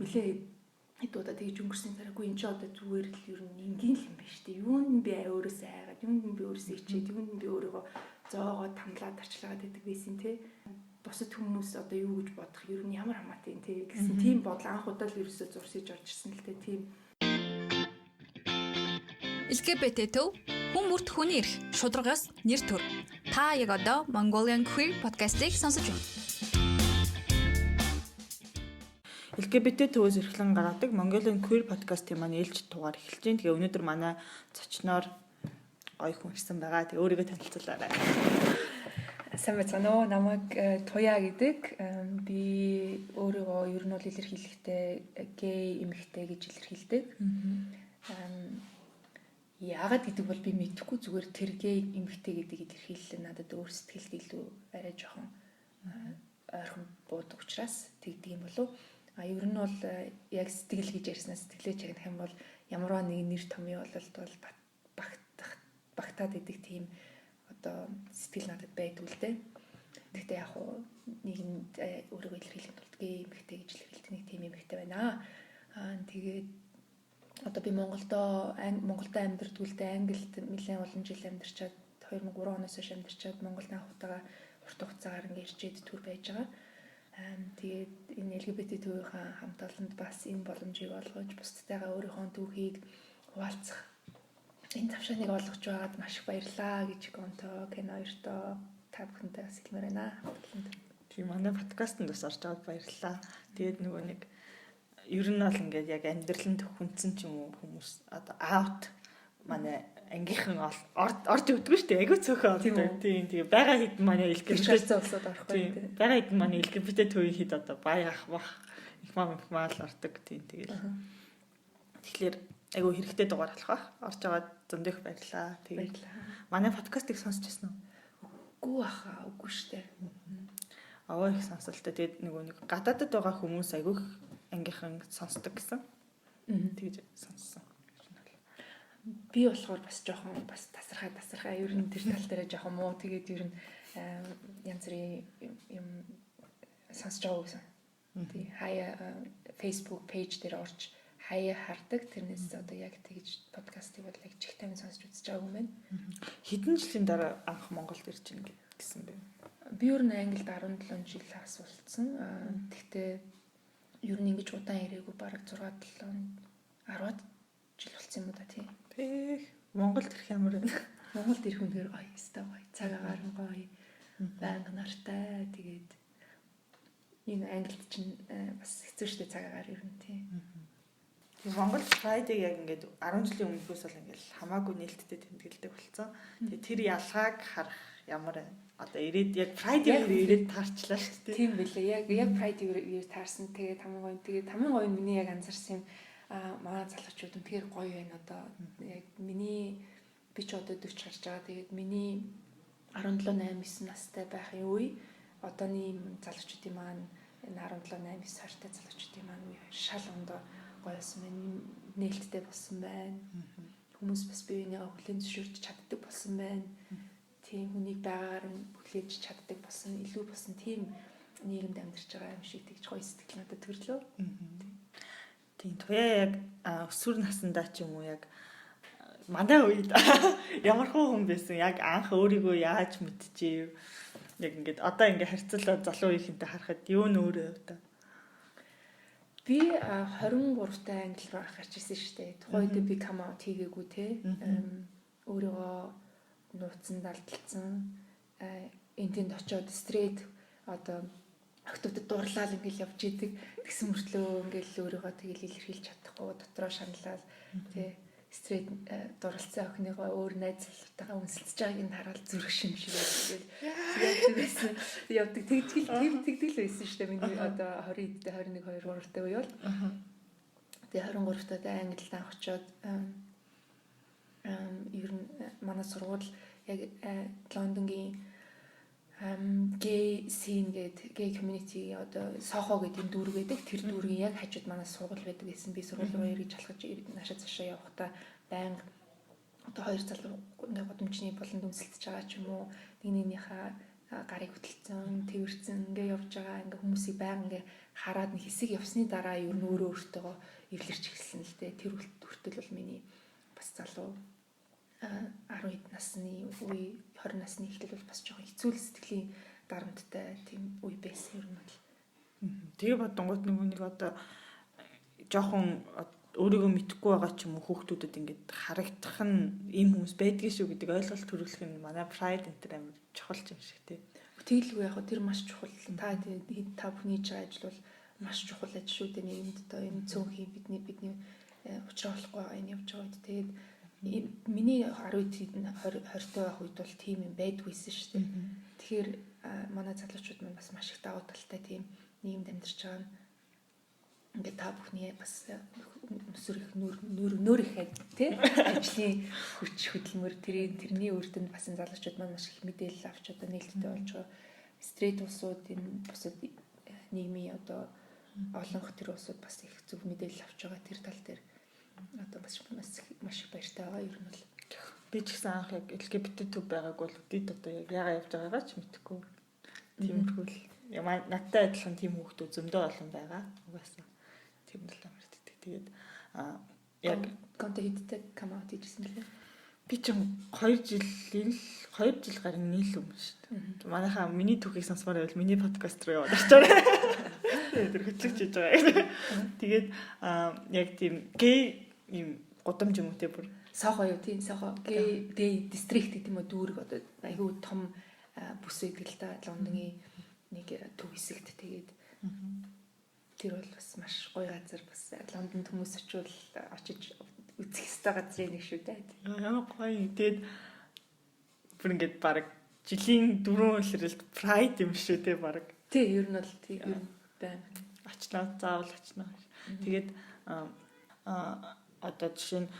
хэд удаа тэгж өнгөрсөн дараагүй энэ ч одоо зүгээр л ер нь энгийн юм байна шүү дээ. Юунд нь би өөрөөсөө айгаад, юунд нь би өөрөөсөө ичээд, юунд нь би өөрийгөө зоогоод тамлаад арчилгаад байдаг байсан тий. Бусад хүмүүс одоо юу гэж бодох, ер нь ямар хамаатай юм тий гэсэн тийм бодол анх удаа л ерөөсөө зурсаж орж ирсэн л дээ тийм. LGBT төв хүн бүрт хүний эрх шударгаас нэр төр. Та яг одоо Mongolian Queer podcast-ийг сонсож байна. LGBT төвөөс эрхлэн гаргадаг Mongolian Queer podcast-ийн маань ээлж дугаар эхэлж байна. Тэгээ өнөөдөр манай зочноор гоё хүн ирсэн байгаа. Тэгээ өөрийгөө танилцуулаарай. Сайн байна уу? Намайг Туя гэдэг. Би өөрийгөө ер нь бол илэрхийлэхдээ гей эмэгтэй гэж илэрхийлдэг. Яагаад гэдэг бол би мэдэхгүй, зүгээр тэр гей эмэгтэй гэдэг илэрхийлэл надад өөр сэтгэлд илүү арай жоохон ойрхон буудаг учраас тэгдэг юм болов. Ер нь бол яг сэтгэл гэж ярьснаас сэтгэлээ чагнах юм бол ямарваа нэг нэр томьёо бол багтаад идэг тийм одоо сэтгэл надад байдгүй л дээ. Гэхдээ яг хуу нийгэмд өөрийгөө илэрхийлэхэд бол гей эмэгтэй гэж илэрхийлдэг нэг тийм эмэгтэй байна. Тэгээд одоо би Монголдо амьдардаг л дээ. Англид нэлээд олон жил амьдарчаад 2003 оноос хойш амьдарчаад Монголд анх удаага урт хугацаагаар ингээд ирчээд төр байж байгаа. Тэгээд энэ LGBT төвийнхаа хамт олонд бас энэ боломжийг олгож бусдтайгаа өөрийнхөө түүхийг хуваалцах энэ завшааныг олгож байгаад маш их баярлаа гэж гонтоо Ken2-тоо та бүхэндээ бас хэлмээр байна. Тийм манай подкастт бас орж аваад баярлалаа. Тэгээд нөгөө нэг ер нь бол ингээд яг амьдралд хүндсэн ч юм уу хүмүүс одоо аут манай ангийнхан орж өгдөг шүү дээ. Айгуу цөөхөн ордог. Тийм. Тэгээ байгаа хэд манай LGBT улсууд орохгүй тийм. Байгаа хэд манай LGBT төвийн хэд одоо баяах бах их маа л ордог. Тийм тэгэл. Тэгэхээр айгуу хэрэгтэй дугаар болох ба. Орж аваад зөндөх баярлаа. Тэгээд манай подкастыг сонсч байсан уу? Үгүй шүү дээ. Аваа их сонсолтой. Тэгээд нөгөө нэг гадаадд байгаа хүмүүс айгуу ангийнхан сонсдог гэсэн. Тэгж сонссон. Би болохоор бас жоохон бас тасархаа ер нь тэр тал дээр жоохон муу тэгээд ер нь янз бүрийн юм сонсож байгаа гэсэн. Тий хаяа Facebook page дээр орж хаяа хардаг. Тэрнээс одоо яг тэгж подкастыг бол яг чих тамин сонсож үзэж байгаа юм байна. Хэдэн жилийн дараа анх Монголд ирж ийн гэсэн бэ? Би ер нь Англид 17 жил асуулсан. Тэгтээ ер нь ингэж удаан ирээгүй бараг 6-7 10-аад жил болсон юм уу да тий. Монголд ирэх ямар вэ? Монголд ирэх үнээр гоё өстэй гоё. Цаг агаар нь гоё. Банк нартай. Тэгээд энэ Англид чинь бас хэцүү шттэ цаг агаар ер нь тий. Монгол Pride-ийг яг ингээд 10 жилийн өмнөөс бол ингээд хамаагүй нээлттэй тэмдэглэдэг болсон. Тэгээд тэр ялгааг харах ямар одоо ирээд яг Pride-ийг ирээд таарчлаа шүү дээ. Тийм билээ. Яг Pride-ийг таарсан. Тэгээд тамийн гоё миний яг анзаарсан юм манай залуучууд үнэхээр гоё байна одоо. Яг би ч одоо 40 гарч байгаа. Тэгээд миний 17 8 9 настай байхын үе одооний залуучуудын маань энэ 17 8 9 сартай залуучуудын маань үе шал ондоо гоёсон байна. Нээлттэй болсон байна. Хүмүүс бас биенийг хүлээн зөвшөөрч чаддаг болсон байна. Тийм хүнийг байгаагаар нь хүлээж чаддаг болсон, илүү болсон тийм нийгэмд амьдарч байгаа юм шиг тэгж гоё сэтгэл надад төрлөө. Тийм Туяа яг өсвөр насндаа ч юм уу яг манай үед ямар хүн байсан яг анх өөрийгөө яаж мэдчихэв. Яг ингээд одоо ингээд харьцуулаад залуу үеийнхэнтэй харахад юу нөөрөө та. Би 23 таа англи руу гарч ирсэн шүү дээ. Тухайд би come out хийгээгүй те. Өөрийгөө нууцсан далдалсан энэ тэнд очиод straight одоо охтуудад дурлал ингээл явж идэг тэгсэн мөртлөө ингээл өөрийгөө тэгэл илэрхийлж чадахгүй дотроо шаналал тий straight дурлцсан охиныгоо өөр найз залуутайгаа үнсэлж байгааг нь хараад зүрх шимшиг байсан. Явдаг тэгдэл байсан шүү дээ. Миний одоо 20 эдтэй 21 2 3 үе бол. Тэгээ 23 таа Англид анх очиод ер нь манай сургууль яг Лондонгийн гей scene гэдэг гей community одоо Soho гэдэг энэ дүүрэг байдаг. Тэр дүүргийн яг хажууд манай сургууль байдаг гэсэн. Би сургууль руу ирж алхаж наашаа цаашаа явахдаа байнга одоо хоёр залуу годомчны болонд үнсэлдэж байгаа ч юм уу нэгнийхээ гарыг хөдөлсөн, тэрвэрсэн ингээ явж байгаа ингээ хүмүүсийг байнга ингээ хараад нэг хэсэг явсны дараа ер нь өөрөө өөртөө эвлэрч эхэлсэн л дээ. Тэр хүртэл бол миний бас залуу 10 насны үе 20 насны ихтэл бол бас жоохон хэцүү сэтгэлийн дарамттай тийм үе байсан юм бол. Тэгээ бодонгууд нэг одоо жоохон өөрийгөө мэдхгүй байгаа ч юм уу хүүхдүүдэд ингээд харагдах нь ийм хүмүүс байдгийг шүү гэдэг ойлголт төрүүлэх нь манай pride энэ амар чухал юм шиг тий. Тэгэлгүй яг тэр маш чухал. Та бүхний хийж байгаа ажил бол маш чухал ажил шүү дээ. Нийгэмд одоо энэ цөөнхий бидний учраа болохгүй байгаа энэ явж байгаа үед тэгээд миний 10-д 20-той байх үед бол тийм юм байдгүйсэн шүү дээ. Тэгэхээр манай залуучууд маань бас маш их давуу талтай тийм нийгэмд амьдарч байгаа нь ингээд та бүхний бас өсөр их нөр их тий ажлын хүч хөдөлмөр тэрний үрдэнд бас энэ залуучууд маань маш их мэдээлэл авч одоо нээлттэй болж байгаа. Стрит улсууд энэ бусад нийгмийн одоо олон хотын улсууд бас их зөв мэдээлэл авч байгаа тэр тал дээр одоо бас маш их баяртай байгаа юм бол. Би ч гэсэн анх яг LGBT төв байгааг бол үдид одоо яг яагаад явж байгаагаа ч мэдэхгүй. Тиймэрхүү л яа надтай адилхан тийм хүүхдүүд зөндөө олон байгаа. Угаасаа тийм л амар тэгдэг. Тэгээд яг контент хийдэг камаут хийжсэн лээ. Би ч 2 жил гарын нийл юм шүү дээ. Манайхаа миний түүхийг сонсомоор байвал миний подкаст руу яваад очиорой. Тэр хөтлөгч хийж байгаа. Тэгээд яг тийм гей юм гудамж юм уу те бүр Сохо юу тийм сохо гей дистрикт гэдэг юм уу дүүрэг одоо айгүй том бүс байдаг л та Лондонгийн нэг төв хэсэгт тэгээд тэр бол бас маш гоё газар бас Лондонд хүмүүс очиж үзэх ёстой газрын нэг шүү дээ. Ямар гоё. Тэгээд бүр ингээд баг жилийн 4 үлрэлт pride юм шүү те баг. Тий, ер нь бол тийм байна. Очноо заавал очноо. Тэгээд одоо жишээ нь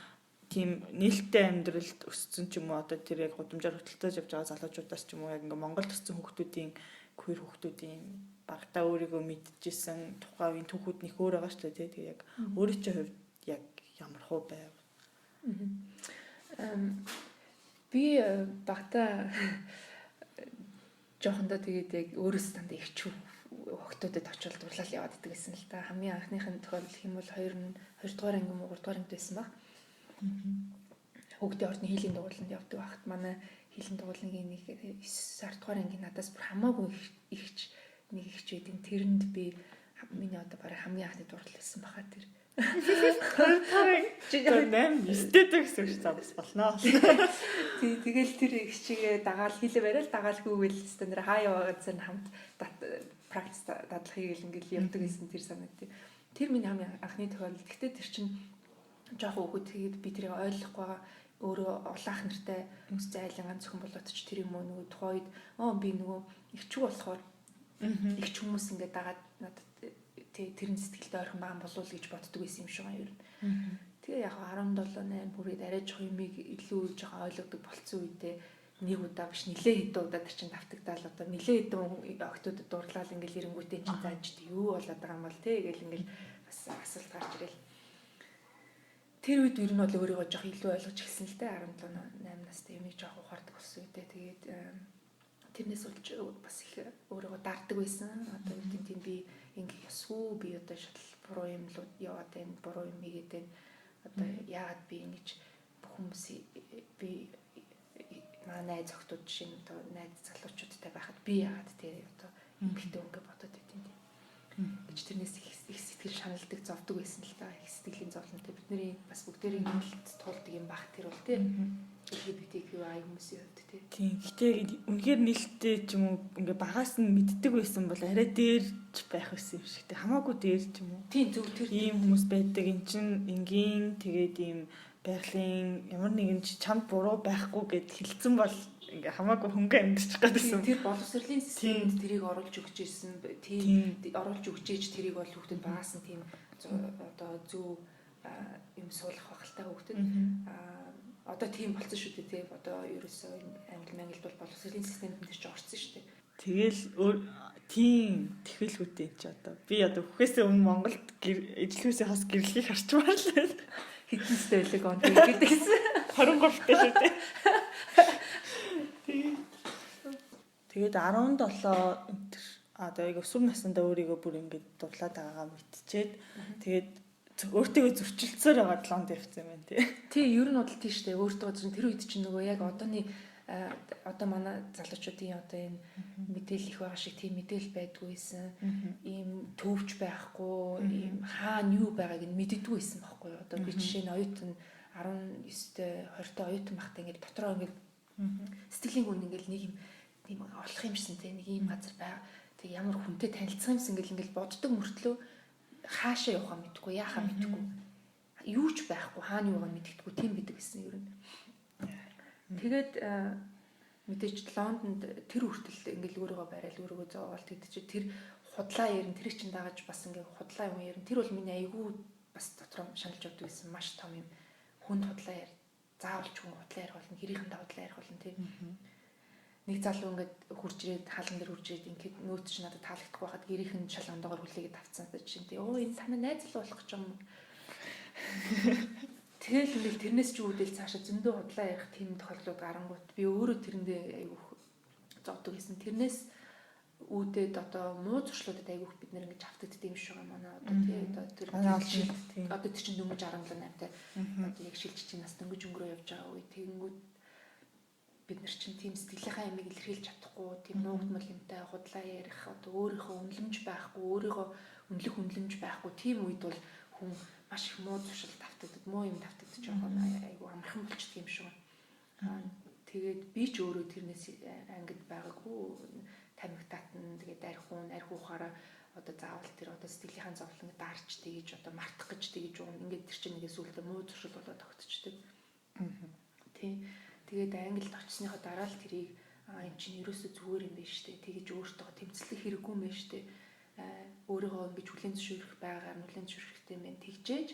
тийм нээлттэй амьдралд өссөн ч юм уу одоо тэр яг гудамжаар хөтөлтөж явж байгаа залуучуудаас ч юм уу яг ингээ Монголд өссөн хүүхдүүдийн queer хүүхдүүдийн багтаа өөрийгөө мэдчихсэн тухайн үеийн түүхүүд нэх өөр байгаа шүү дээ. Тэгээд яг өөрийн чинь хувьд яг ямар хөө байв? Би багтаа жоохондоо тэгээд яг өөрөөс дандаа их чүү хөгтөдөд очил дурлал яваад идэг гэсэн л та. Хамгийн анхныхын тохиолдол хэм бол 2 дугаар анги муу 3 дугаар ангид байсан баг. Хүүхдийн ордны хийлийн дугууланд явдаг багт манай хийлийн дугуулангийн нэг 9 дугаар анги надаас бүр хамаагүй ихч нэг ихч байдیں۔ Тэрэнд би миний одоо барай хамгийн анхны дурлал байсан баха тэр. Нэм эстетик гэсэн үг замс болно. Тэгэл тэр ихчигээ дагаал хийлээ барайл дагаалгүйгээл өстө нэр хаа яваад зэн хамт практис дадлахыг ингээл явдаг гэсэн тэр санагдтыг. Тэр миний хамгийн анхны тохиолдол. Гэхдээ тэр чинь жоох өгөөд тэгээд би тэрийг ойлгохгүй байгаа. Өөрөө улаах нартай үс зайлангаан зөвхөн болоод ч тэр юм уу нөгөө тухайд би нөгөө ихчүү болохоор ихч хүмүүс ингээд дагаад надад тэрэн сэтгэлд ойрхон байгаа болов уу гэж боддог байсан юм шиг байна ер нь. Тэгээ яг 17 8 бүрээд арай жоох юмыг илүү жоохон ойлгодог болцсон үедээ нэг удаа биш нилээ хэдэн удаа тэр чин давтагдаал одоо нилээ хэдэн октодод дурлал ингээл ирэнгүүтээ чин зааж юу болоод байгаа юм бол тэгэл ингээл бас асуулт гарч ирэл. Тэр үед ер нь бол өөрийгөө жоох илүү ойлгож эхэлсэн л дээ 17 8 настай юмыг жоох ухаардаг болсон үедээ тэгээд тэрнээс болж бас их өөрийгөө дарддаг байсан. Одоо үгүй тийм би ингээ ясгүй би одоо шал буруу юм л яваад байна. Буруу юм игээд байна. Одоо яагаад би ингэж бүх хүмүүсийг би манай найз охтууд жишээ нь одоо найз залуучуудтай байхад би яагаад тий одоо ингэхдээ ингээ бодоод байдیں۔ Гэж тэрнээс их сэтгэл шаналдаг зовдөг байсан л та. Их сэтгэлийн зовлонтой бидний бас бүгдээрээ нэмэлт тулдаг юм баг тэр бол тий. LGBTQI хүмүүсийн хувьд тий. Тийм. Гэтэ үнэхээр нээлттэй ч юм уу ингээ багаас нь мэддэг байсан бол арай дээрч байх байсан юм шиг тий. Хамаагүй дээр ч юм уу. Тийм зөв тэр ийм хүмүүс байдаг. Эн чин энгийн тэгээд ийм байгалийн ямар нэгэн чамд буруу байхгүй гэд хэлсэн бол ингээ хамаагүй хөнгө амьдчих гадсан. Тэр боловсролын системд тэрийг оруулж өгч ирсэн. Тийм оруулж өгч ээж тэрийг бол хүүхдэд багаас нь тийм одоо зөв юм суулгах багталтай хүүхдэд одоо тийм болсон шүү дээ тий. Одоо ерөөсөө англи манглд бол боловсролын системд энэ ч орсон шүү дээ. Тэгэл тийм тэхэлгүүтэй ч одоо би одоо хүүхээсээ өмнө Монголд ижлүүсээ хас гэрлэхийг харчмаар л хитэнстэй байлэг он тэгээд гэсэн 23 тэй шүү дээ. Тэгээд 17 энэ одоо яг өсвөр насндаа өөрийгөө бүр ингэж дурлаад байгаагаа мэдчихээд тэгээд өөртөө зөрчилцөөр байгаа 7 дэвцсэн юм байна тий. Тий, ер нь бодол тийш дээ. Өөртөө зөрн тэр үед чинь нөгөө яг одооний одоо манай залуучуудын одоо энэ мэдээлэл их байгаа шиг тийм мэдээлэл байдгүйсэн. Ийм төвч байхгүй, ийм хаана юу байгааг нь мэддэггүйсэн байхгүй юу. Одоо би жишээ нь оюутан 19-тэй 20-тэй оюутан байхдаа ингээд дотроо ингээд сэтгэлийн гүн ингээд нэг юм олох юмшсэн тийм нэг ийм газар байгаа. Тэг ямар хүнтэй танилцсан юмсан ингээд боддог мөртлөө хаашаа явахаа мэдгүй, яахаа мэдгүй. Юу ч байхгүй, хаана юугаа мэддэггүй тийм бидэг гэсэн ер нь. Тэгээд мэдээж Лондонд тэр хүртэл ингээл өөрийгөө барайл өөрийгөө зовоолт гэдэг чи тэр худлаа ярин тэр чинь дагаж бас ингээ худлаа юм ярин тэр бол миний айгүй бас дотроо шаналж явдаг гэсэн маш том юм хүнд худлаа яар заавалч хүн худлаа ярих болно хэрийнхэн худлаа ярих болно тийм нэг залуу ингээд хурж ирээд хаалган дээр хурж ирээд ингээд нөөц чи надад таалагдахгүй байхад гэрийнхэн шалгандаагаар хүлээгээд авцсан чинь тий оо энэ санаа найз л болох ч юм тэгэл ингээл тэрнээс ч үүдэл цаашаа зөндөө худлаа ярих тийм тохиолдлууд гарангуут би өөрөө тэрэндээ айгүйх зовдөг гэсэн тэрнээс үүдээд одоо муу зуршлуудад айгүйх бид нэр ингэж автагддаг юм шиг байгаа манай одоо тий одоо тэр чинь дөнгөж 17 8-тай одоо яг шилжиж чинь нас дөнгөж өнгөрөө явж байгаа үе тэгэнгүүт бид нар чинь тийм сэтгэлийнхаа ямиг илэрхийлж чадахгүй тийм нуугдмал юмтай худлаа ярих одоо өөрийнхөө үнэлэмж байхгүй өөрийгөө үнэлэмж байхгүй тийм үед бол хүн маш их муу зуршилд автагддаг муу юм автагдаж байгаа айгу амархан болчихдөг юм шиг байна. Тэгээд би ч өөрөө тэрнээс ангид байгаагүй тамхитаатан тэгээд архиухаараа одоо заавал тэр одоо сэтгэлийнхаа зовлон даарч тэгэж одоо мартах гэж тэгэж уун ингээд тэр чинь нэгээс үлдээ муу зуршил болоод тогтчихдөг. Тий. Тэгээд Англид очсныхоо дараа л тэрийг эн чинь ерөөсөө зүгээр юм байна штэ. Тэгэж өөртөө тэмцэлэх хэрэггүй юм байна штэ. Өөрийгөө ингэж хүлээн зөвшөөрөх байгаар хүлээн зөвшөөрөхтэй юм байна. Тэгжээж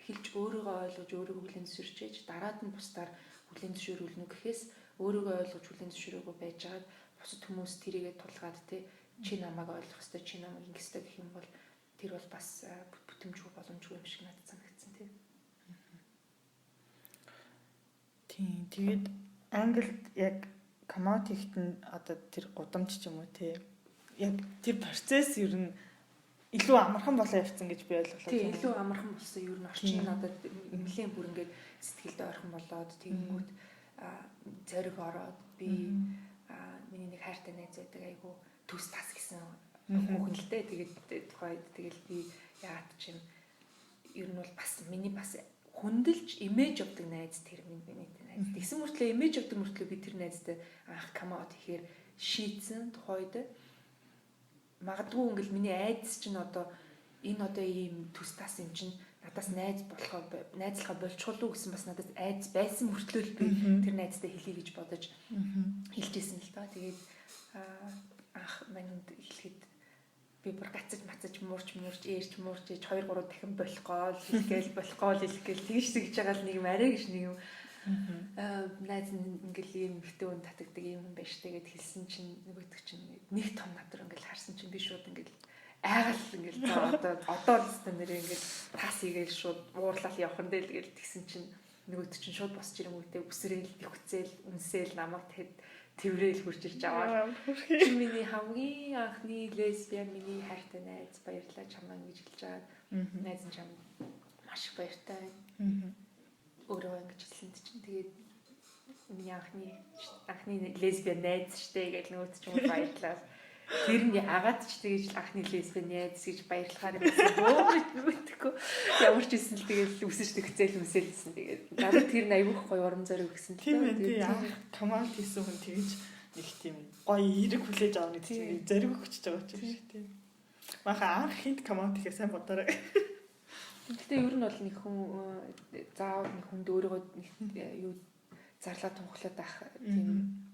эхэлж өөрийгөө ойлгож өөрийгөө хүлээн зөвшөөрчээж дараад нь бусдаар хүлээн зөвшөөрүүлнэ гэхээс өөрийгөө ойлгож хүлээн зөвшөөрөөгүй байжгаад бусад хүмүүс тэрийгэ тулгаад те чи намайг ойлгох ёстой чи намайг ингэх ёстой гэх юм бол тэр бол бас бүтэмжгүй боломжгүй юм шиг надад санагдсан тийм. Тийм. Тэгээд Англид яг коммодитигт нь одоо тэр гудамж ч юм уу те яг тэр процесс ер нь илүү амархан болоо явцсан гэж би ойлголоо. Тийм илүү амархан болсон ер нь орчин надад нэлээд бүр ингээд сэтгэлд ойрхон болоод тэгэнгүүт зориг ороод би миний нэг хайртай найз байдаг айгу төс тас гэсэн хүүхнэлтэй тэгээд тухайд тэгэл би яагаад ч юм ер нь бол бас миний бас хүндэлж имиж авдаг найз тэр миний найз. Тэгсэн мөртлөө имиж авдаг мөртлөө би тэр найзтай анх камаут хийхээр шийдсэн тухайд магадгүй ингээл миний айдас чинь одоо энэ одоо ийм төс тас юм чинь надаас найз болохоо найзлахаа болчихвол уу гэсэн бас надад айдас байсан мөртлөө би тэр найзтай хэлье гэж бодож хэлжсэн л доо. Тэгээд анх манайд хэлэхэд би бүр гацаж мацаж муурч ээрч муурч 2 3 дахин болох гол хэлгээл тэгж тэгж байгаа л нэг юм арай гэж нэг юм найз ингээл ийм ихтэй үн татагдаг юм байж тэгээд хэлсэн чинь нөгөөдөг чинь нэг том надар ингээл харсан чинь би шууд ингээл айгал ингээл одоо л өстө нэр ингээл тас хийгээл шууд уурлал явах нь дээ л тэгсэн чинь нөгөөдөг чинь шууд босч ирэнгүүтээ үсрээл ихцээл үнсээл намайг тэрэл хурж ирж аваад чи миний хамгийн анхны лесбиан миний хайртай найз баярлалаа чамаа ингэж хэлж аваад найз нь чам маш их баяртай өөрөө ингэж хэлсэн чинь тэгээд миний анхны лесбиан найз штэ гэж нөгөөд ч юм баярлалаа тэр нь агаад ч тэгэж анхны лесбиан найз гэж баярлахаар байсан бөөмөдгөө ямар ч юм тэгэл үсэж төгцөөл үсэлсэн тэгээд надад тэр нь айгүйх гоё урам зориг өгсөн л тэгээд команд хийсэн хүн тэгэж нэг тийм гоё эрэг хүлээж авах нэг тийм зориг өгч байгаа ч юм шиг тийм баха анх хинт команд хийхээ сайн бодоорой. Гэтэ ер нь бол нэг хүн заавал нэг хүнд өөрийгөө юу зарлаа тунхлаад ах тийм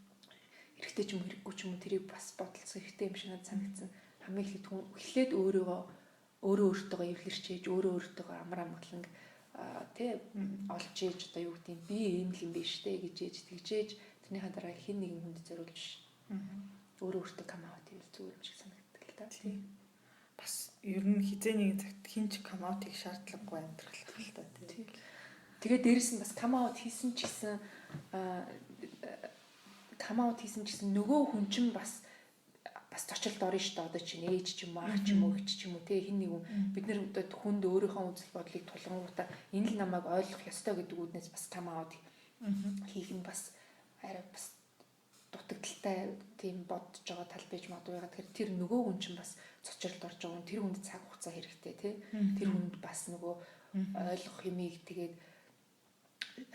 эрэгтэй ч юм хэрэггүй ч юм уу тэрийг бас бодолцох хэрэгтэй юм шиг надад санагдсан. Хамгийн ихэд хүн эхлээд өөртөө эвлэрчээж өөртөө амар амгалан тий олж ээж одоо юу гэдэг би ийм л юм биш дээ гэж ээж тэгжээж тэрнийхээ дараа хэн нэгэн хүнд зориулж өөртөө камаут хийвэл зүгээр юм шиг санагддаг л да. Тий. Бас ер нь хизээний цагт хинч камаутыг шаардлагагүй амьдрах л та тий. Тэгээд дээрэс нь бас камаут хийсэн ч гэсэн нөгөө хүн чинь бас бас зочилд орно шүү дээ. Одоо чинь ээж ч юм уу, ах ч юм уу, эгч ч юм уу те хин нэг бид нар одоо хүнд өөрийнхөө үзэл бодлыг тулгангуудаа энэ л намайг ойлгох ёстой гэдэг үүднээс бас come out хийх нь бас арай бас дутагдaltaй тийм бодож байгаа тал байж магадгүй. Тэгэхээр тэр нөгөө хүн чинь бас цочролд орж байгаа хүн тэр хүнд цаг хугацаа хэрэгтэй тий. Тэр хүнд бас нөгөө ойлгох юмыг тэгээд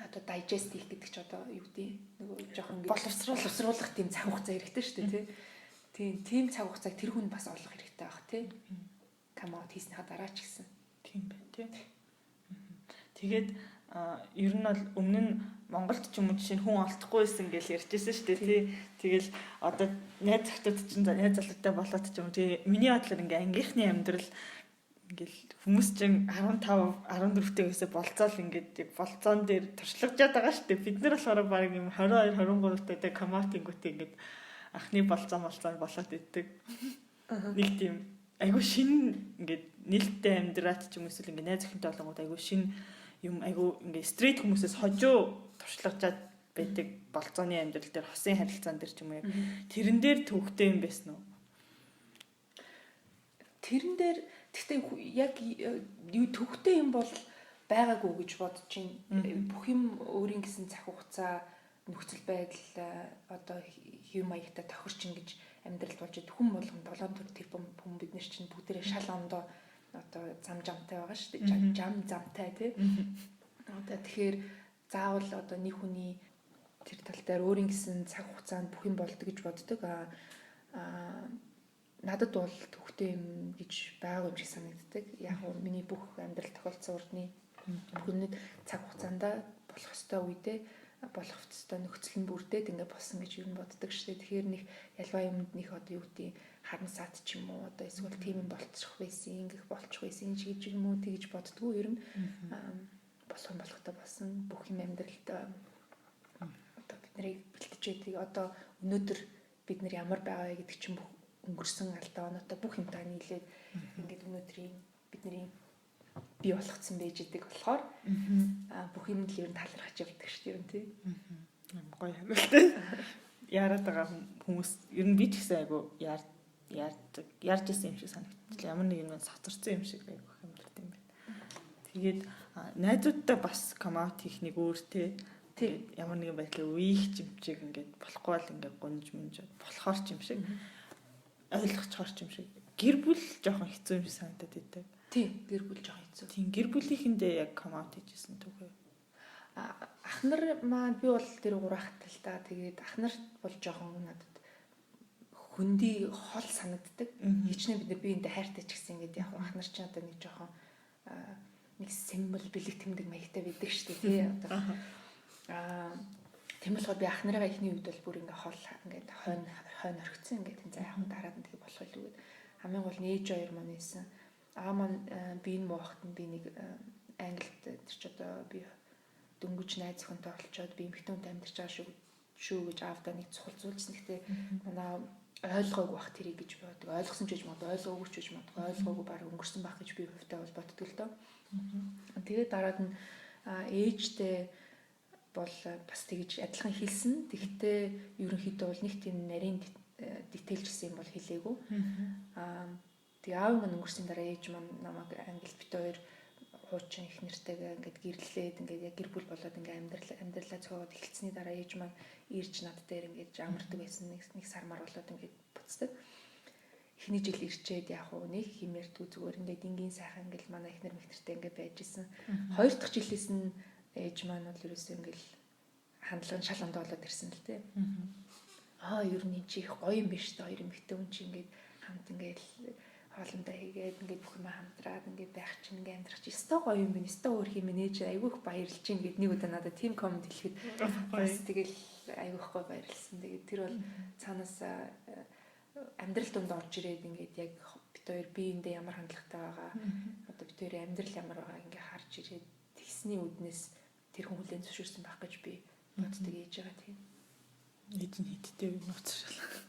одоо digest хийх гэдэг чи одоо юу гэдэг нөгөө жоохон ингэ боловсруулах тийм цаг хугацаа хэрэгтэй шүү дээ тий. Тийм цаг хугацааг тэр хүн бас олох хэрэгтэй байх тий. Come out хийснийхаа дараа ч гэсэн. Тийм бай тий. Тэгээд ер нь бол өмнө нь Монголд ч юм уу жишээ нь хүн олдохгүй байсан гэж ярьжсэн шүү дээ тий. Тэгэл одоо найз захтууд чинь найз залуутай болоод ч юм уу тий. Миний бодлоор ингээ ангийнхны амьдрал ингээл хүмүүс чинь 15 14-тэй гэсээ болцоол ингээд яг болцоон дээр туршлагажаад байгаа шүү дээ. Бид нар болохоор баг юм 22 23-тай комаутингүүтэй ингээд анхны болцоон болоод иддэг. Нэг тийм айгу шин ингээд нээлттэй амьдраад ч юм эсвэл ингээд найз охинтой болонгууд айгу шин юм айгу ингээд стрит хүмүүсээс хожуу туршлагажаад байдаг болцооны амьдрал дээр хосын харилцаан дээр ч юм уу тэрэн дээр төвхтэй юм байсан уу? Тэрэн дээр гэхдээ яг юу төвхтэй юм бол байгаагүй гэж бодож байна. Бүх юм өөрийн гэсэн цаг хугацаа нөхцөл байдал одоо хэв маягтай тохирчин гэж амьдралд болж хүн болгонд 7 тэр хүн бид нар чинь бүгдээрээ шал ондоо одоо зам замтай байгаа шүү дээ. Жам замтай тий. Одоо тэгэхээр заавал одоо нэг хүний тэр тал дээр өөрийн гэсэн цаг хугацаанд бүх юм болдог гэж боддог. Надад бол төвхтэй юм гэж байгаагүй юм шиг санагддаг. Яг нь миний бүх амьдрал тохиолдсон урдны бүх юмнууд цаг хугацаанд болох ёстой үедээ болох ёстой нөхцөл нь бүрдээд ингээд болсон гэж юу боддог шүү дээ. Тэгэхээр нэг ялваа юмд нэг одоо юу гэдэг харан сад ч юм уу одоо эсвэл тийм юм болчих байсан, ингэх болчих байсан гэж юм уу тэгж боддгоо ер нь болохтой болсон бүх юм амьдралд одоо бид нарыг бэлтжиж байдаг. Одоо өнөөдөр бид нар ямар байгаа вэ гэдэг чинь бүх өнгөрсөн алдаа оноотой бүх юмтай нийлээд ингээд өнөөдрийн бидний бий болгоцсон байж идэг болохоор бүх юм л ер нь талархаж явдаг шүү дээ тий. Гоё хэмээх. Яраад байгаа хүмүүс ер нь би ч гэсэн айгу ярьж исэн юм шиг санагдчихлаа. Ямар нэг юм сацарсан юм шиг айгу хэмдэрт юм байна. Тэгээд найзуудтай бас come out хийх нэг өөр тий. Тэгээд ямар нэгэн байдлаар үеих жимчиг ингээд болохгүй бол ингээд гунж мунж болохоор ч юм шиг ойлгоцохоор ч юм шиг гэр бүл жоохон хэцүү юм шиг санагдаад байдаг. Тийм, гэр бүл жоохон хэцүү. Тийм, гэр бүлийнхэндээ яг come out хийжсэн түүхээ. Ах нар маань би бол тэр 3 ахтай л да. Тэгээд ах нар бол жоохон надад хөндөй хол санагддаг. Хичнээн бид нар биеиндээ хайртай ч гэсэн ингээд яг ах нар ч одоо нэг жоохон нэг символ бэлэг тэмдэг маягтай байдаг шүү дээ тий. Одоо тийм болохоор би ах нарыгаа ихний үед бол бүр ингээ хол ингээд хойно орхицсан ингээд энэ зайхан дараад нь тэгээ болох илүү гээд хамгийн гол нээж хоёр маань ийсэн. Маань би энэ моохт нь би нэг англид тэр ч одоо би дөнгөж найз охинтой олцоод би эмэгтэй хүнтэй амьдарч байгаа шүү гэж аавдаа нэг цухалзуулсан. Гэхдээ манай ойлгоогүй бах тэрийг гэж боддог. Ойлгосон ч гэж магадгүй, ойлгоогүй ч гэж магадгүй, ойлгоогүй баг өнгөрсөн байх гэж би хувьтай бол боддог л доо. Тэгээд дараад нь ээжтэй бол бас тэгж адилхан хэлсэн. Тэгтээ ерөнхийдөө бол нэг тийм нарийн дитейлж гэсэн юм бол хэлээгүй. Тэгээ аав маань өнгөрсөн дараа ээж маань намайг англи бит хоёр хуучин их нэртэйгээ ингээд гэрлээд ингээд яг гэр бүл болоод ингээд амьдралаа цогоод эхэлсний дараа ээж маань ирж над дээр ингээд амардаг байсан нэг сар мар болоод ингээд буцдаг. Эхний жил ирчээд яг уу нэг химэрдүү зүгээр ингээд энгийн сайхан ингээд манай ихнэр мэгнэртэй ингээд байж исэн. Хоёр дахь жилээс нь ээж маань бол ерөөсөө ингээд хандлага шал ондоо болоод ирсэн л дээ. Ер нь чи их гоё юм биш үү? Хоёр эмэгтэй хүн чи ингээд хамт ингээд хоолндоо хийгээд ингээд бүх юм хамтраад ингээд байх чинь ингээд амьдрах чинь өстой гоё юм байна. Өстой өөр хэм нээж айгүйх баярлж чинь гэд нэг удаа надад team comment хэлэхэд бас тэгэл айгүйх гоё баярлсан. Тэгээд тэр бол цаанаас амьдрал донд орж ирээд ингээд яг бит хоёр биеиндээ ямар хандлагатай байгаа. Одоо бит хоёрын амьдрал ямар байгаа ингээд харж ирээд тэгсний үднээс тэр хүн хүлээн зөвшөөрсөн байх гэж би боддог ээж байгаа тийм. Ээж нь хиттэй нууцшаал.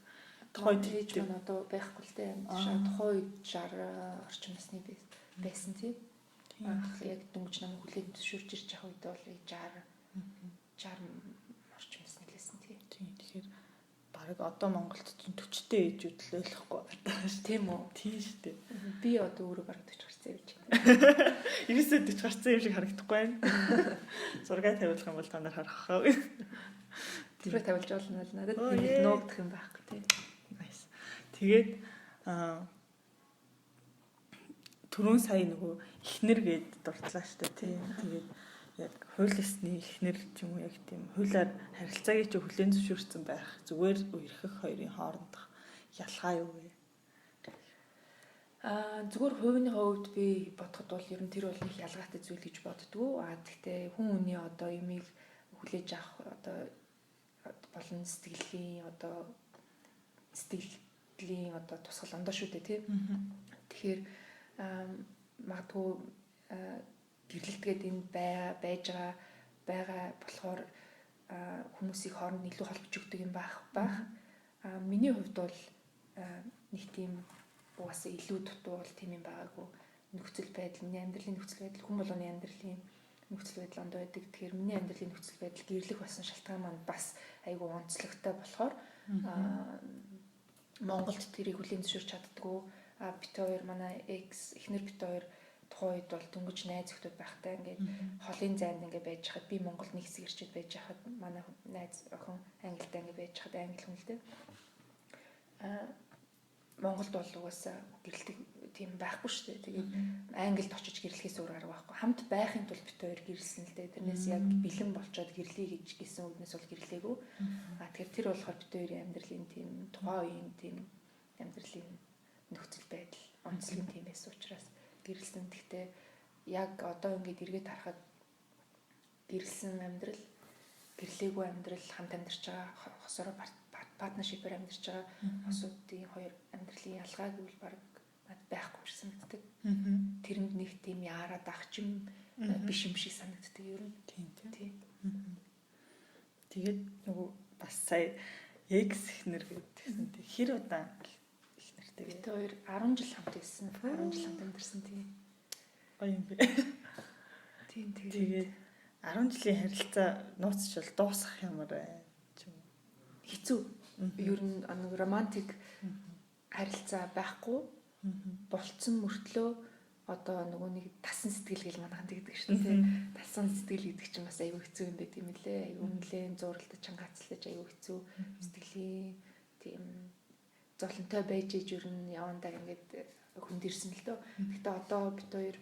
Тухайд ээж маань одоо байхгүй л дээ. Тухайд 60 орчим насны байсан тийм. Яг дөнгөж намайг хүлээн зөвшөөрч ирж байгаа үед бол 60 орчим насны лсэн тийм. Тэгэхээр Бараг одоо Монголд чинь 40-тэй ээжүүд л ойлгохгүй байна шүү. Тийм үү? Тийм шүү дээ. Би одоо өөрөө бараг 40 гарсан явж байна. Ерөөсөө 40 гарсан юм шиг харагдахгүй байна. Зураг тавиулах юм бол та нар харах хаа. Зураг тавилж болно л надад нэг нуугдах юм байхгүй тий. Nice. Тэгээд түрүүн сая нөгөө ихнэр гээд дурдлаа шүү дээ тий. Тэгээд яг хууль ёсны ихнэр ч юм уу яг тийм хуулиар харилцаагийн ч хүлээн зөвшөөрсөн байх зүгээр үерхэх хоёрын хоорондох ялгаа юу вэ? Зүгээр хувийн хувьд би бодоход бол ер нь тэр бол их ялгаатай зүйл гэж боддгоо. Гэхдээ хүн хүний одоо юмыг хүлээж авах одоо болон сэтгэлийн тусгал ондоо шүү дээ тий. Тэгэхээр магадгүй гэрлэлтгээд энэ байж байгаа болохоор хүмүүсийг хооронд илүү холбож өгдөг юм байх. Миний хувьд бол нэг тийм угаасаа илүү дутуу бол тийм юм байгаагүй. Нөхцөл байдал, миний амьдралын нөхцөл байдал, хүн болгоны амьдралын нөхцөл байдал ондоо байдаг. Тэгэхээр миний амьдралын нөхцөл байдал гэрлэх болсон шалтгаан маань бас айгүй онцлогтой болохоор Монголд тэрийг хүлээн зөвшөөрч чаддгүй. Бит хоёр манай эхнэр бит хоёр тухайн үед бол дөнгөж найз охтууд байхтай ингээд холын зайд ингээд байж хахад би Монголд нэг хэсэг ирчээд байж хахад манай найз охин Англид ингээд байж хахад англи хүн л дээ. Монголд бол угаасаа гэрэлтэг тийм байхгүй шүү дээ. Тэгээд Англид очиж гэрлэхээс өөр арга байхгүй. Хамт байхын тулд бит хоёр гэрэлсэн л дээ. Тэрнээс яг бэлэн болчоод гэрлэе гэж гисэн үднээс бол гэрлээгүү. Тэгэхээр тэр болохоор бит хоёрын амьдралын тийм тухайн үеийн тийм амьдралын нөхцөл байдал онцлог тийм байсан учраас гэрэлсэн. Гэхдээ яг одоо ингээд эргээд харахад гэрэлсэн амьдрал, гэрлээгүй амьдрал, хамт амьдарч байгаа хосороо партнершипээр амьдарч байгаа хосуудын хоёр амьдралын ялгаа гэвэл баг байхгүй юм санагддаг. Тэрэнд нэг тийм яарад ахчим биш юм шиг санагддаг ер нь. Тийм. Тэгээд нөгөө бас сая X ихнэр гэдгсэн тий. Хэр удаан ихнэртэй бид хоёр 10 жил хамт байсан. 10 жил хамт амьдарсан тий. Гоё юм бэ. Тийм. Тэгээд 10 жилийн харилцаа нууцчвал дуусах ямар байна ч юм. Хэцүү. Ер нь нэг романтик харилцаа байхгүй. Болцсон мөртлөө одоо нөгөө нэг тасан сэтгэл гэл манайханд гэдэг шүү дээ. Тасан сэтгэл гэдэг чинь бас аюу хэцүү юм байт юм лээ. Аюу нэлээд зууралдаж чангаацлаж аюу хэцүү сэтгэлийн тийм золонтой байж иж ер нь явандаа ингээд хүндэрсэн л дөө. Гэхдээ одоо бид хоёр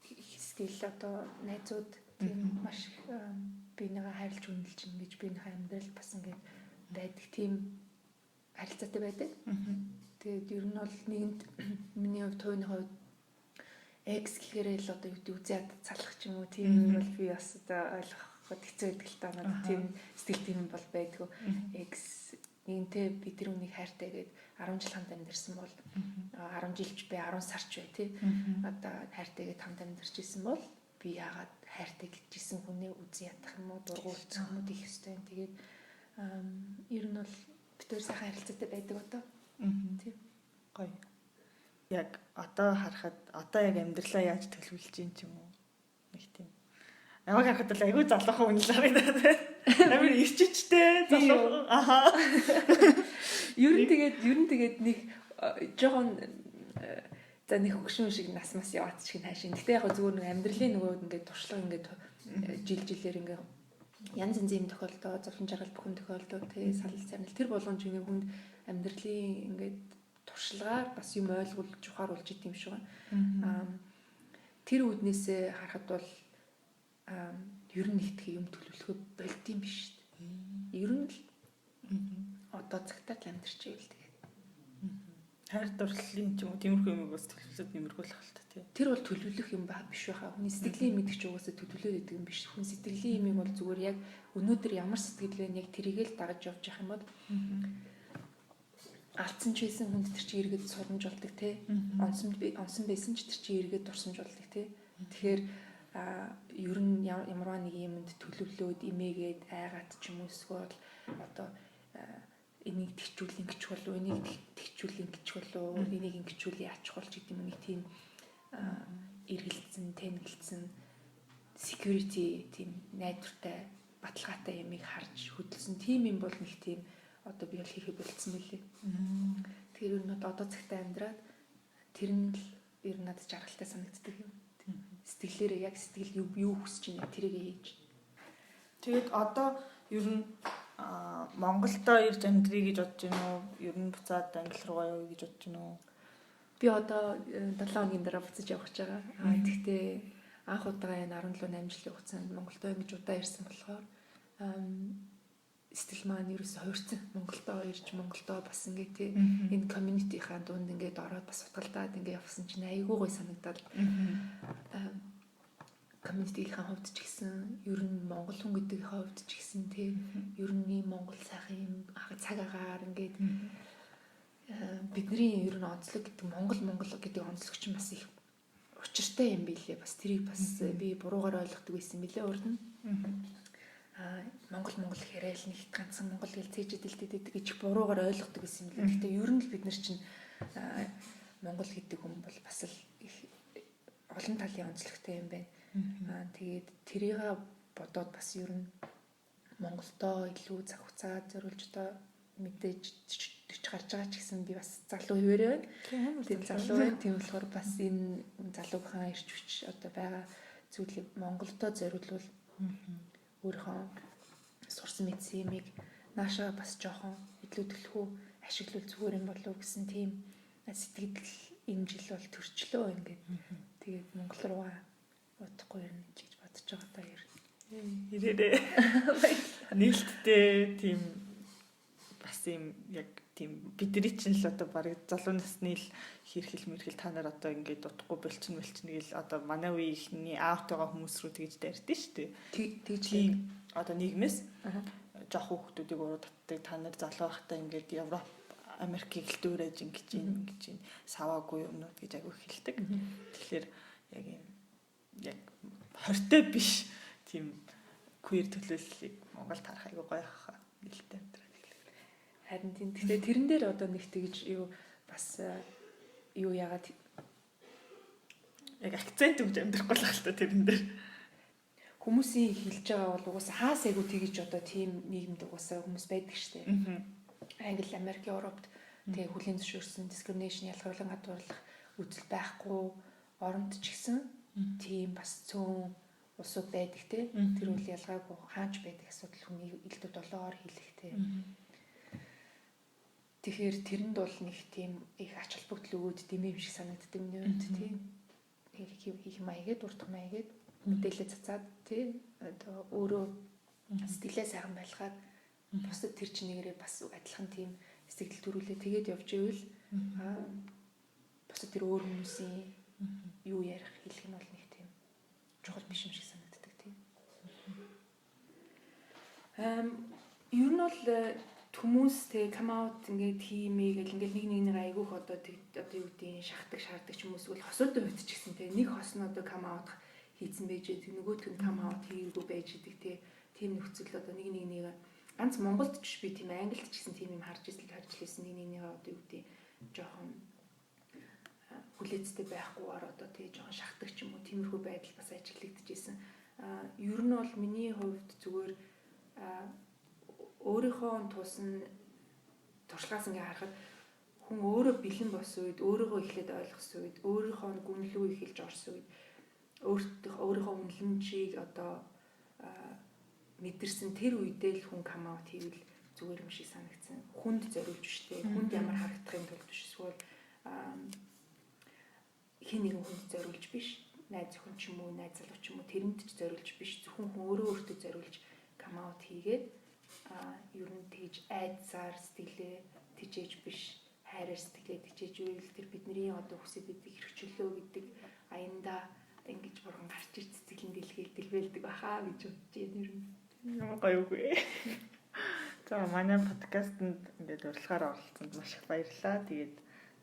хэсгэл одоо найзууд тийм маш бинийгаа хайрлж үнэлж ингэж биенийхээ амьдрал бас ингээд байдаг тийм харилцаатай байдаг. Тэгээд ер нь бол нэгэнд миний хувьд тойны хувьд X гэхээрээ л одоо юу гэдэг үзээд цалах ч юм уу тийм юм бол би бас одоо ойлгоход хэцүү байдаг л та надад тийм сэтгэл тийм бол байдгүй. X нэгэнтэй би тэр үнийг хайртай гээд 10 жил хамт амьдэрсэн бол 10 жилч би 10 сарч бай тий. Одоо хайртайгээд хамт амьдарч исэн бол би яагаад хайртай гэжсэн хүнээ үзэн ядах юм уу дургуутах юм уу гэх ёстой юм. Тэгээд ер нь бол бид хоёр сайхан харилцаатай байдаг одоо. Тийм. Гоё. Яг одоо харахад одоо яг амьдралаа яаж төлөвлөж юм ч юм уу. Нэг тийм. Яваг харахад л айгүй залуухан хүн л харагдаад. Амар ирчичтэй залуу. Аха. Ер нь тэгээд нэг жоохон за нэг хөгшин шиг нас мас яваад шиг хаашийн. Гэтэ яг зүгээр нэг амьдралын нөгөө ингээд туршлага ингээд жилээр ингээд янз янзын юм тохиолдоо, зовлон жаргал бүхэн тохиолдоо тий салал царнал тэр болгоомж ингээд хүнд амьдралын ингээд туршлагаар бас юм ойлгуулж ухааруулж идэм шиг байна. Тэр үднээсээ харахад бол ер нь их юм төлөвлөхөд болд юм биш шүү дээ. Ер нь л одоо цагтаа л амьдарч ивэл тэгээд хайр дурлалын ч юм уу тиймэрхүү юм бас төлөвлөд нэмэрхүүлэх л та тий. Тэр бол төлөвлөх юм баг биш байхаа. Хүний сэтгэлийн мэдгч угаасаа төлөвлөд идэг юм биш. Хүн сэтгэлийн юмыг бол зүгээр яг өнөөдөр ямар сэтгэл вэ яг тэрийгээ л дагаж явж явах юм бол алдсан ч байсан хүнд тэр чинь эргээд сурамж болдог тий. Онсон байсан ч тэр чинь эргээд дурсамж болдог тий. Тэгэхээр ер нь ямарваа нэг юмд төлөвлөөд имээгээд айгаад ч юм уу эсвэл одоо энийг тэгчүүл ингэж болов уу, энийг тэгчүүл ингэж болов уу, энийг ингэчүүл яачих болж гэдэг юм нэг тийм эргэлцсэн, тэнгэлцсэн security тийм найдвартай, баталгаатай ямыг харж хөдөлсөн тийм юм бол нэг тийм одоо би бол хийхээ болцсон мөлий. Тэр ер нь одоо цагтаа амьдраад тэр нь л ер нь надад жаргалтай санагддаг юм. Сэтгэлээрээ яг сэтгэл юу хүсэж байна тэрийг хийж. Тэгээд одоо ер нь Монголдо ирж амьдрий гэж бодож байна уу? Ер нь буцаад англи руугаа явъя гэж бодож байна уу? Би одоо 7 хоногийн дараа буцаж явах гэж байгаа. Тэгтээ анх удаага энэ 17-8 жилийн хугацаанд Монголдо ингэж удаа ирсэн болохоор сэтгэл маань ерөөсөй хуурсан. Монголдо ирж Монголдо бас ингээд тий энэ community-ийн дунд ингээд ороод бас утгалдаад ингээд явсан чинь айгүй гоё санагдаад community-ийн хувьд ч гэсэн ер нь монгол хүн гэдэг хувьд ч гэсэн тий ер нь ийм монгол сайхан юм цаг агаар ингээд бидний ер нь онцлог гэдэг монгол гэдэг онцлог чинь бас их учиртай юм билээ. Бас тэрийг бас би буруугаар ойлгодог байсан билээ урд нь. Монгол хэрэгэл нэг ганцхан монгол хэл цээжэд илтгэдэг гэж буруугаар ойлгодог байсан юм билээ. Гэхдээ ер нь л бид нар чинь монгол гэдэг хүн бол бас л их олон талын онцлогтой юм байна. Тэгээд тэрийг бодоод бас ер нь Монголдо илүү цаг хугацаа зориулж одоо мэдээж гарч байгаа ч гэсэн би бас залуу хിവэрээ байна. Тийм залуу байна. Тийм болохоор бас энэ залуугийн ирч хүч одоо байгаа зүйлийг Монголдо зориулвал өөрийнхөө сурсан мэдсэн юмыг наашаа бас жоохон илүү төлхөө ашиглал зүгээр юм болов уу гэсэн тийм сэтгэл энэ жил бол төрчлөө ингээд. Тэгээд Монгол руугаа удахгүй ирнэ гэж бодож байгаа даа ер. Ирээрээ. Нээлттэй тийм бас юм яг тийм бидний чинь л одоо барыг залуу насны л хэрхэл мэрхэл та нар одоо ингээд дутхгүй болчихно гэл одоо манай үеийнхний аут байгаа хүмүүс рүү тэгж дайрдээ шүү дээ. Тэгж одоо нийгмээс жоох хүүхдүүдийг уруу татдаг та нар залуу байхдаа ингээд Европ Америкийг л дөөрэж ингэж юм саваагүй юмнууд гэж агуу хэлдэг. Тэгэхээр яг юм яг хортой биш тийм queer төлөөллийг Монгол тарах айгуу гоё хаа нэлээд амьдрал. Харин тийм. Гэхдээ тэрэн дээр одоо нэг тэгж юу бас юу яагаад яг акцент өгж амьдрахгүй л хаалта тэрэн дээр. Хүмүүсийн хэлж байгаа бол угаасаа хаас айгуу тэгж одоо тийм нийгэмд угаасаа хүмүүс байдаг штэ. Англи, Америк, Европт тэгээ хүлийн зөвшөөрсөн discrimination ялгаруулан гадуурлах үзэл байхгүй оронд ч гэсэн тийм бас цөөн улсууд байдаг те. Тэр үл ялгаагүй хаач байдаг асуудал хүний элдв долоогоор хийлэх те. Тэгэхээр тэрэнд бол нэг тийм их ач холбогдол өгөөд дэмэм шиг санагддаг миний хувьд тийм их маягээд уртх маягээд мэдээлэл цацаад тийм одоо өөрөө сэтгэлээ сайхан байлгаад бусад тэр чинээрээ бас адилхан тийм сэтгэл төрүүлээ тэгээд явж ивэл бусад тэр өөр хүмүүсийн юу ярих хэлэх нь бол нэг тийм чухал биш юм шиг санагддаг тийм. Ер нь бол хүмүүс тэг come out ингээд хиймээ гэл ингээд нэг айгүйх одоо юу гэдэг шахдаг шаарддаг ч хүмүүс үл хосуудын хувьд ч гэсэн тэг нэг хос нь одоо come out хийцэн байж тэг нөгөөдг нь come out хийгээгүй байж идэг тийм нөхцөл одоо нэг ганц Монголд ч би тийм Англид ч гэсэн тийм юм харж ирсэн нэг одоо юу гэдэг жоохон хүлээцтэй байхгүйгээр одоо тэг жоохон шахдаг ч юм уу тиймэрхүү байдал бас ажиглагдчихсэн. Ер нь бол миний хувьд зүгээр өөрийнхөө тусна туршлагаас ингээ харахад хүн өөрөө бэлэн болсон үед өөрийгөө эхлээд ойлгосон үед өөрийнхөө гүнлүү эхэлж орсон үед өөрийнхөө үнэлэмжийг одоо мэдэрсэн тэр үедээ л хүн come out хийвэл зүгээр юм шиг санагдсан. Хүнд зориулж штэ. Хүнд ямар харагдахын тулд биш эсвэл хин нэгэн хүнд зориулж биш. Найз охин ч юм уу, найз залуу ч юм уу тэрэнд ч зориулж биш. Зөвхөн хүн өөртөө зориулж come out хийгээд ер нь тэгж айдсаар сэтгэлээ тижээж биш хайраар сэтгэлээ тижээж үйл тэр бидний одоо хүсэж байдаг хэрэгчлөө гэдэг аянда ингэж бурхан гарч ир цэцгэлэн дэлбэлдэг баха гэж бодож байна ер нь. Ямар гоё үгүй. За манай подкастт ингээд урилгаар оролцсонд маш их баярлалаа. Тэгээд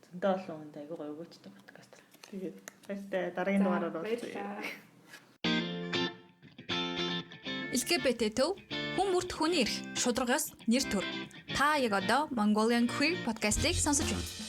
зөндөө олон хүнд айгүй гоё өгөөчтэй подкаст. Тэгээд баяртай дараагийн дугаараар уулзъя. LGBT төв хүн бүрт хүний эрх шударгаас нэр төр. Та яг одоо Mongolian Queer podcast-ийг сонсож байна.